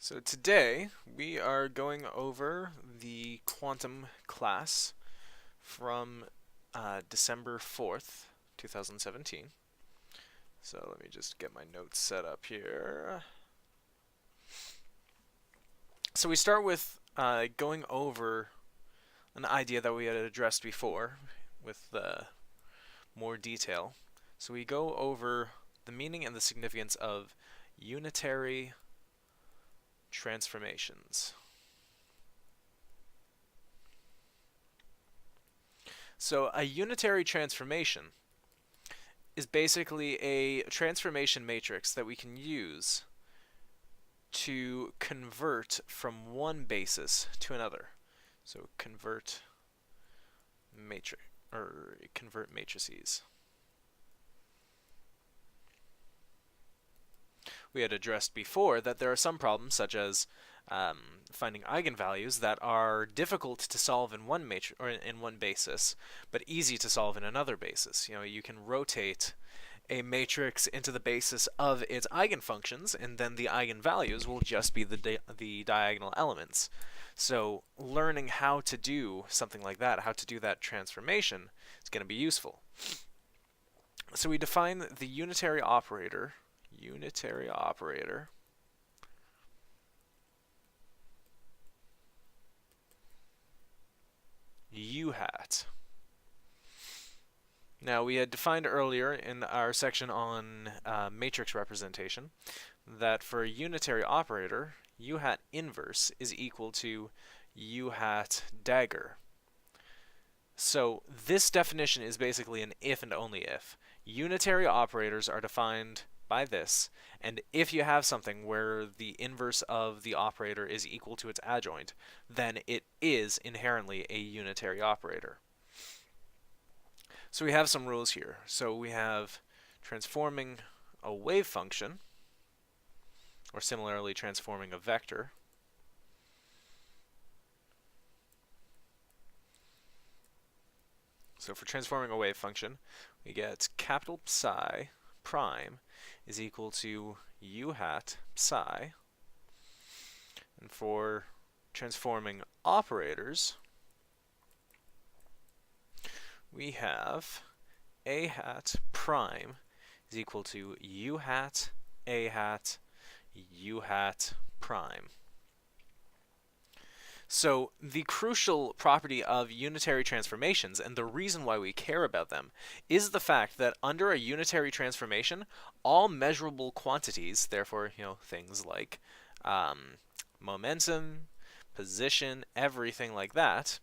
So today we are going over the quantum class from December 4th, 2017. So let me just get my notes set up here. So we start with going over an idea that we had addressed before with more detail. So we go over the meaning and the significance of unitary transformations. So a unitary transformation is basically a transformation matrix that we can use to convert from one basis to another. So convert matrices. We had addressed before that there are some problems, such as finding eigenvalues, that are difficult to solve in one matrix or in one basis, but easy to solve in another basis. You can rotate a matrix into the basis of its eigenfunctions, and then the eigenvalues will just be the diagonal elements. So learning how to do something like that, how to do that transformation, is going to be useful. So we define the unitary operator U hat. Now, we had defined earlier in our section on matrix representation that for a unitary operator, U hat inverse is equal to U hat dagger. So this definition is basically an if and only if. Unitary operators are defined by this, and if you have something where the inverse of the operator is equal to its adjoint, then it is inherently a unitary operator. So we have some rules here. So we have transforming a wave function, or similarly transforming a vector. So for transforming a wave function, we get capital psi prime is equal to U hat psi. And for transforming operators, we have A hat prime is equal to U hat A hat U hat prime. So the crucial property of unitary transformations, and the reason why we care about them, is the fact that under a unitary transformation, all measurable quantities, therefore, things like momentum, position, everything like that,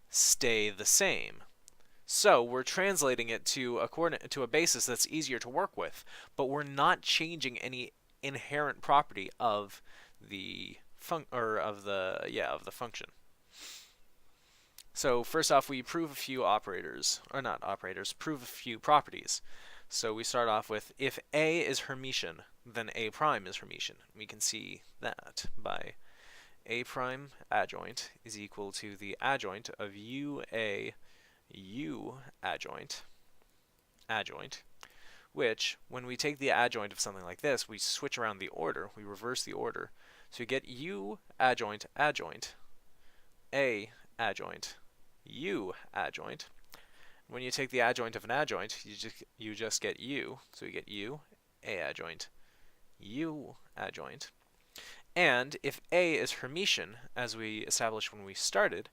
stay the same. So we're translating it to a basis that's easier to work with, but we're not changing any inherent property of the function. So first off, we prove a few prove a few properties. So we start off with, if A is Hermitian, then A prime is Hermitian. We can see that by A prime adjoint is equal to the adjoint of UA U adjoint, which, when we take the adjoint of something like this, we switch around the order, we reverse the order. So you get U adjoint adjoint, A adjoint, U adjoint. When you take the adjoint of an adjoint, you just get U. So you get U, A adjoint, U adjoint. And if A is Hermitian, as we established when we started,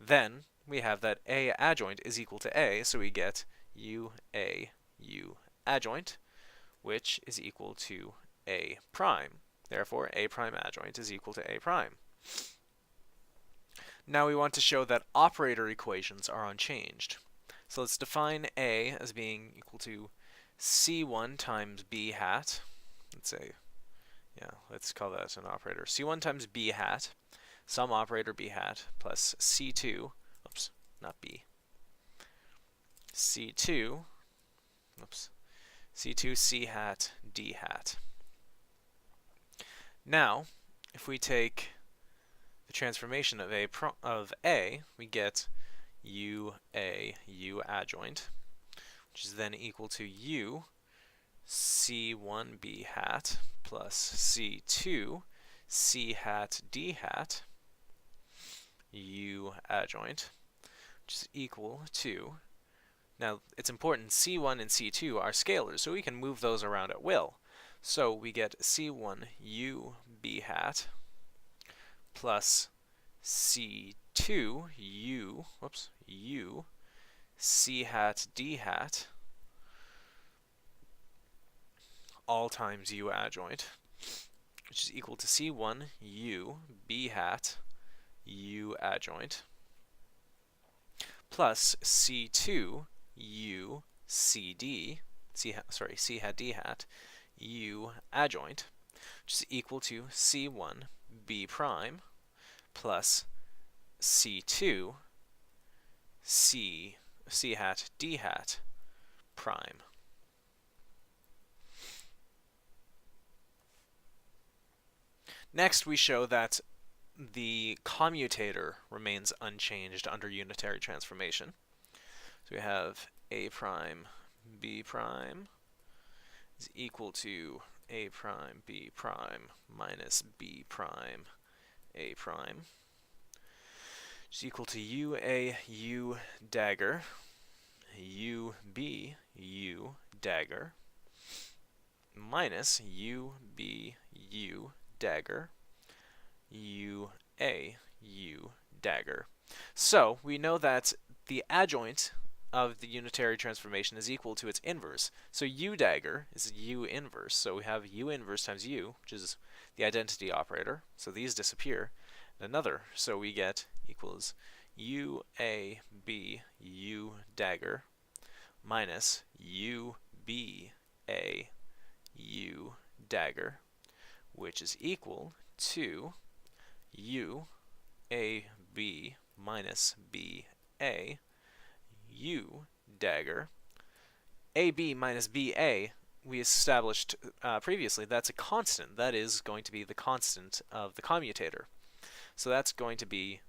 then we have that A adjoint is equal to A, so we get U, A, U adjoint, which is equal to A prime. Therefore, A prime adjoint is equal to A prime. Now we want to show that operator equations are unchanged. So let's define A as being equal to C1 times B hat. Let's call that an operator. C1 times B hat, some operator B hat, plus C2, not B, C2 C hat D hat. Now, if we take the transformation of A, we get U A U adjoint, which is then equal to U C1 B hat plus C2 C hat D hat U adjoint, which is equal to, now it's important, C1 and C2 are scalars, so we can move those around at will. So we get C1 U B hat plus C2 U, whoops, U C hat D hat all times U adjoint, which is equal to C1 U B hat U adjoint plus C2 U C D, C hat D hat U adjoint, which is equal to C1 B prime plus C2 C hat D hat prime. Next, we show that the commutator remains unchanged under unitary transformation. So we have A prime B prime is equal to A prime B prime minus B prime A prime, which is equal to UA U dagger UB U dagger minus UB U dagger UA U dagger. So we know that the adjoint of the unitary transformation is equal to its inverse. So U dagger is U inverse. So we have U inverse times U, which is the identity operator. So these disappear. And another. So we get equals UAB U dagger minus UBA U dagger, which is equal to UAB minus BA U dagger. AB minus BA, we established previously, that's a constant. That is going to be the constant of the commutator. So that's going to be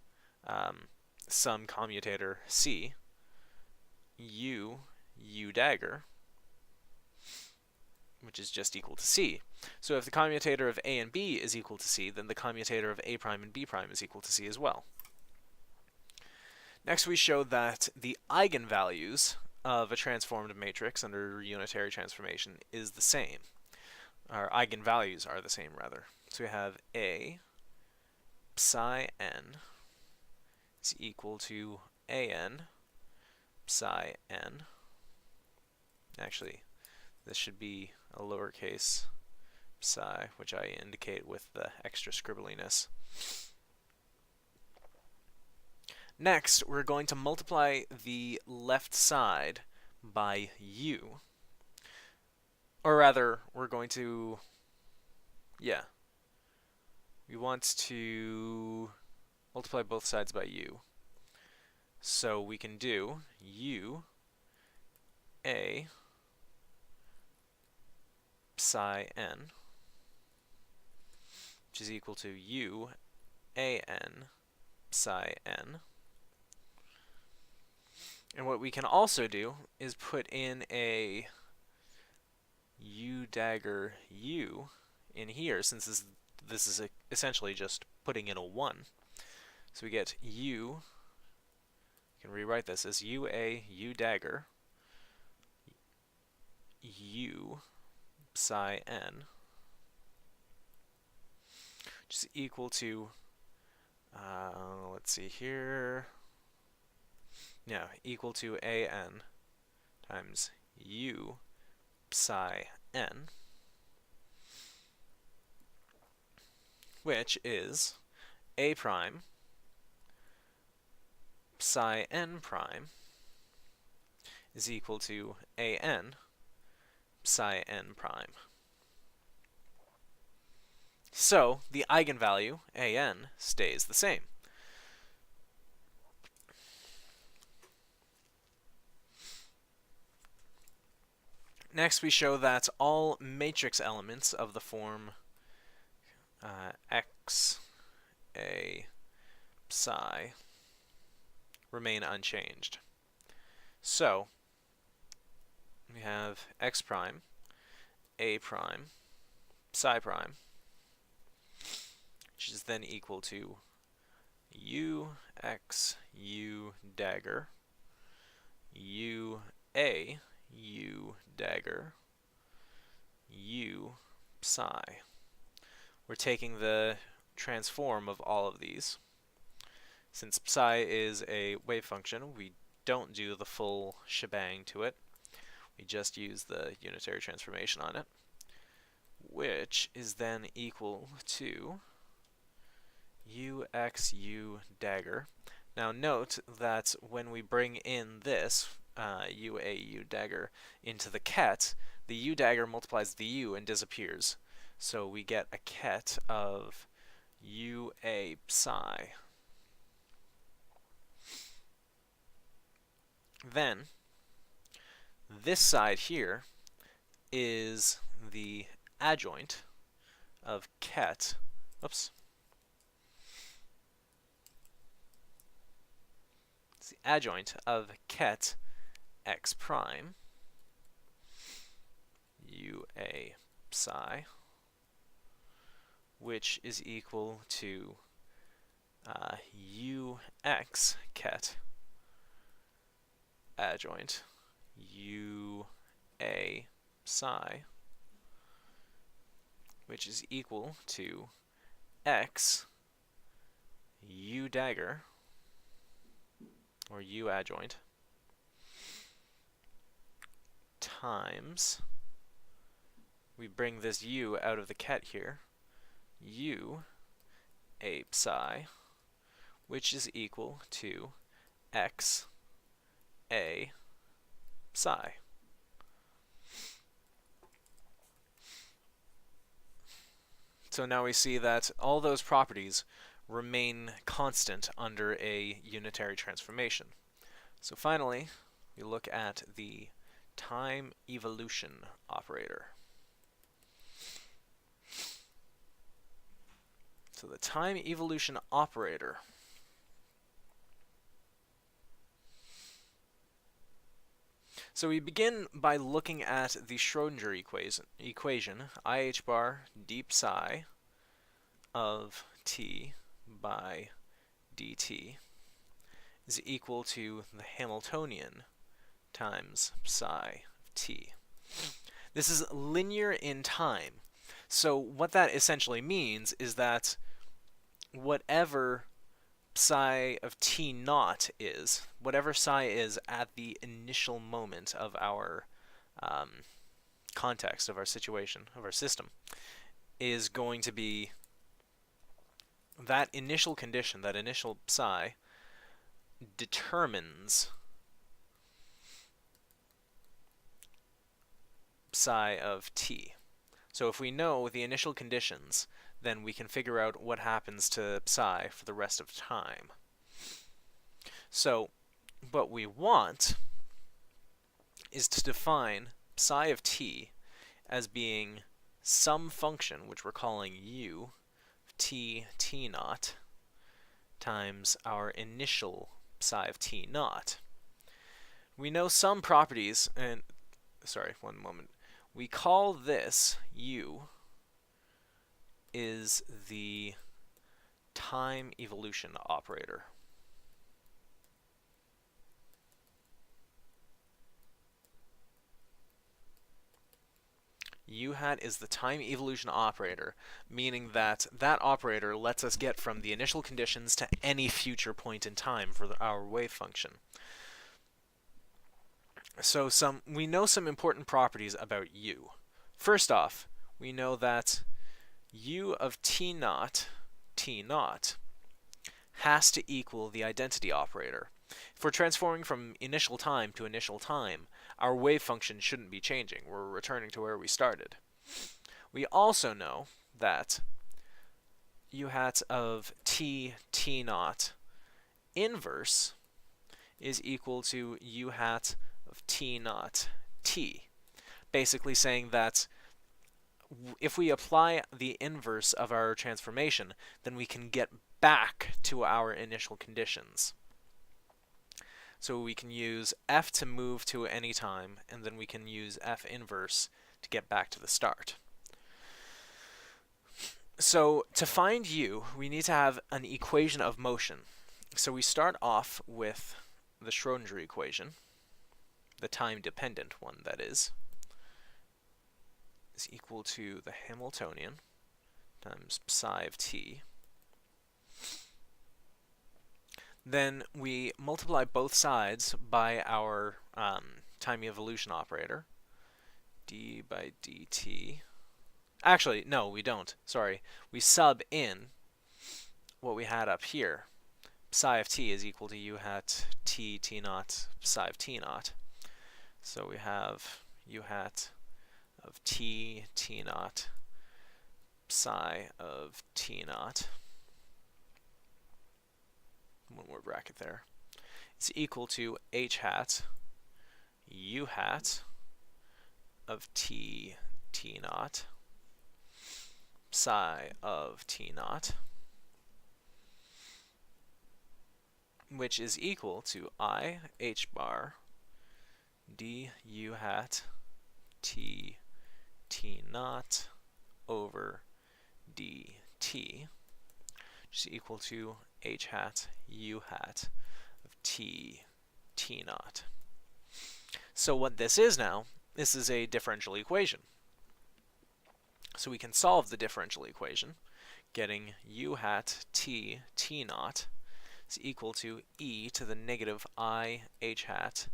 some commutator C, U dagger, which is just equal to C. So if the commutator of A and B is equal to C, then the commutator of A prime and B prime is equal to C as well. Next, we show that the eigenvalues of a transformed matrix under unitary transformation is the same. Our eigenvalues are the same, rather. So we have A psi n is equal to an psi n. Actually, this should be a lowercase psi, which I indicate with the extra scribbliness. Next, we're going to multiply the left side by u. Or rather, we're going to, we want to multiply both sides by u. So we can do u a psi n, which is equal to u a n psi n. And what we can also do is put in a u dagger u in here, since this is essentially just putting in a 1. So we get u, you can rewrite this as ua u dagger u psi n, which is equal to, let's see here, equal to an times u psi n, which is a prime psi n prime is equal to an psi n prime. So the eigenvalue an stays the same. Next, we show that all matrix elements of the form x a psi remain unchanged. So we have x prime, a prime, psi prime, which is then equal to u x u dagger u a u dagger u psi. We're taking the transform of all of these. Since psi is a wave function, we don't do the full shebang to it. We just use the unitary transformation on it, which is then equal to uxu dagger. Now note that when we bring in this u dagger into the ket, the u dagger multiplies the u and disappears. So we get a ket of ua psi. Then this side here is the adjoint of ket. Oops. It's the adjoint of ket x prime ua psi, which is equal to ux ket adjoint ua psi, which is equal to x u dagger, or u adjoint, times, we bring this u out of the ket here, u a psi, which is equal to x a psi. So now we see that all those properties remain constant under a unitary transformation. So finally, we look at the time evolution operator. So the time evolution operator So we begin by looking at the Schrodinger equation, IH bar d psi of t by dt is equal to the Hamiltonian times psi of t. This is linear in time. So what that essentially means is that whatever psi of t naught is, whatever psi is at the initial moment of our context, of our situation, of our system, is going to be that initial condition, that initial psi, determines psi of t. So if we know the initial conditions, then we can figure out what happens to psi for the rest of time. So what we want is to define psi of t as being some function, which we're calling u, t naught, times our initial psi of t naught. We know some properties, and sorry, one moment. We call this u is the time evolution operator. U hat is the time evolution operator, meaning that that operator lets us get from the initial conditions to any future point in time for our wave function. So we know some important properties about u. First off, we know that u of t naught has to equal the identity operator. If we're transforming from initial time to initial time, our wave function shouldn't be changing. We're returning to where we started. We also know that u hat of t naught inverse is equal to u hat of t naught t, basically saying that if we apply the inverse of our transformation, then we can get back to our initial conditions. So we can use f to move to any time, and then we can use f inverse to get back to the start. So to find u, we need to have an equation of motion. So we start off with the Schrodinger equation, the time-dependent one, that is equal to the Hamiltonian times psi of t. Then we multiply both sides by our time evolution operator, d by dt. Actually, no, we don't. Sorry. We sub in what we had up here. Psi of t is equal to u hat t t naught psi of t naught. So we have u hat of t t naught psi of t naught, one more bracket there, is equal to h hat u hat of t t naught psi of t naught, which is equal to I h bar d u hat t t naught over dt, which is equal to h hat u hat of t t naught. So what this is now, this is a differential equation. So we can solve the differential equation, getting u hat t t naught is equal to e to the negative I h hat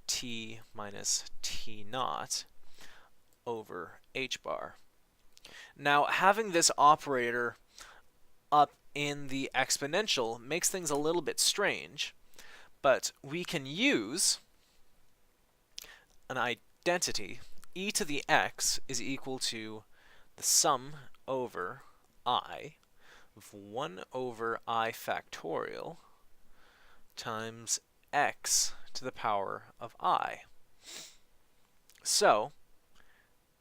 t minus t naught over h bar. Now, having this operator up in the exponential makes things a little bit strange, but we can use an identity. E to the x is equal to the sum over I of 1 over I factorial times x to the power of I. So,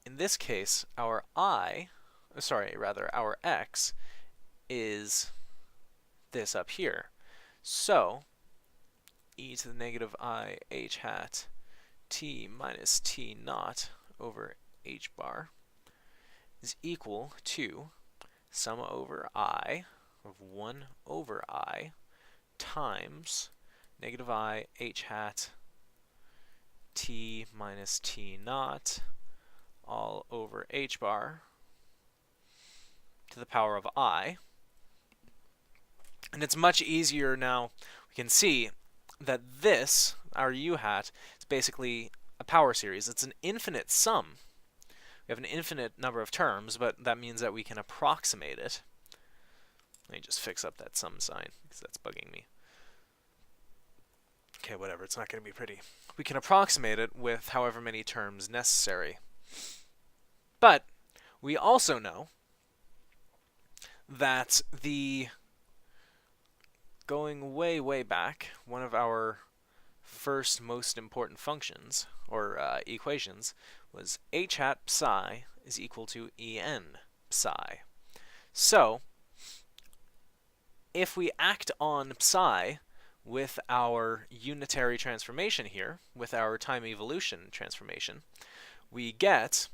in this case, our x is this up here. So, e to the negative I h hat t minus t naught over h bar is equal to sum over I of 1 over I times negative I h hat t minus t naught all over h bar to the power of I. And it's much easier now. We can see that this, our u hat, is basically a power series. It's an infinite sum. We have an infinite number of terms, but that means that we can approximate it. Let me just fix up that sum sign, because that's bugging me. Okay, whatever, it's not going to be pretty. We can approximate it with however many terms necessary. But we also know that going way, way back, one of our first most important functions, or equations, was h hat psi is equal to en psi. So, if we act on psi with our unitary transformation here, with our time evolution transformation, we get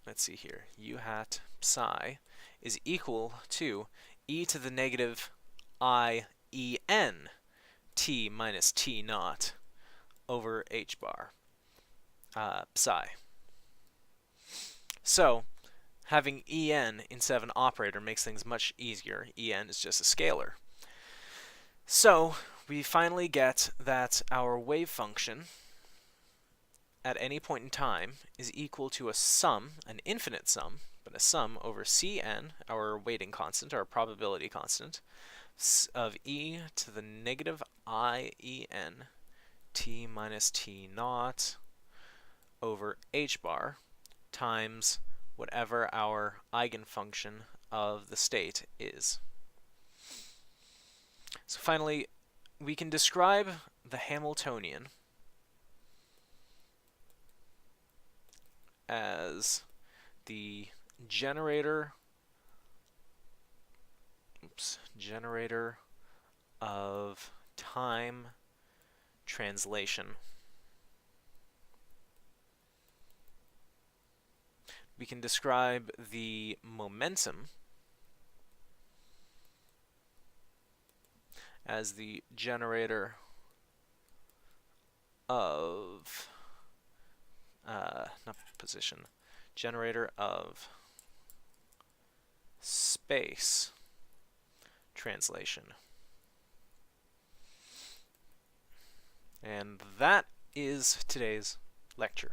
let's see here, u hat psi is equal to e to the negative I en t minus t naught over h bar psi. So, having en instead of an operator makes things much easier. En is just a scalar. So, we finally get that our wave function at any point in time is equal to a sum, an infinite sum, but a sum over Cn, our weighting constant, our probability constant, of e to the negative I en t minus t naught over h bar times whatever our eigenfunction of the state is. So finally, we can describe the Hamiltonian as the generator of time translation. we can describe the momentum as the generator of not position, generator of space translation. And that is today's lecture.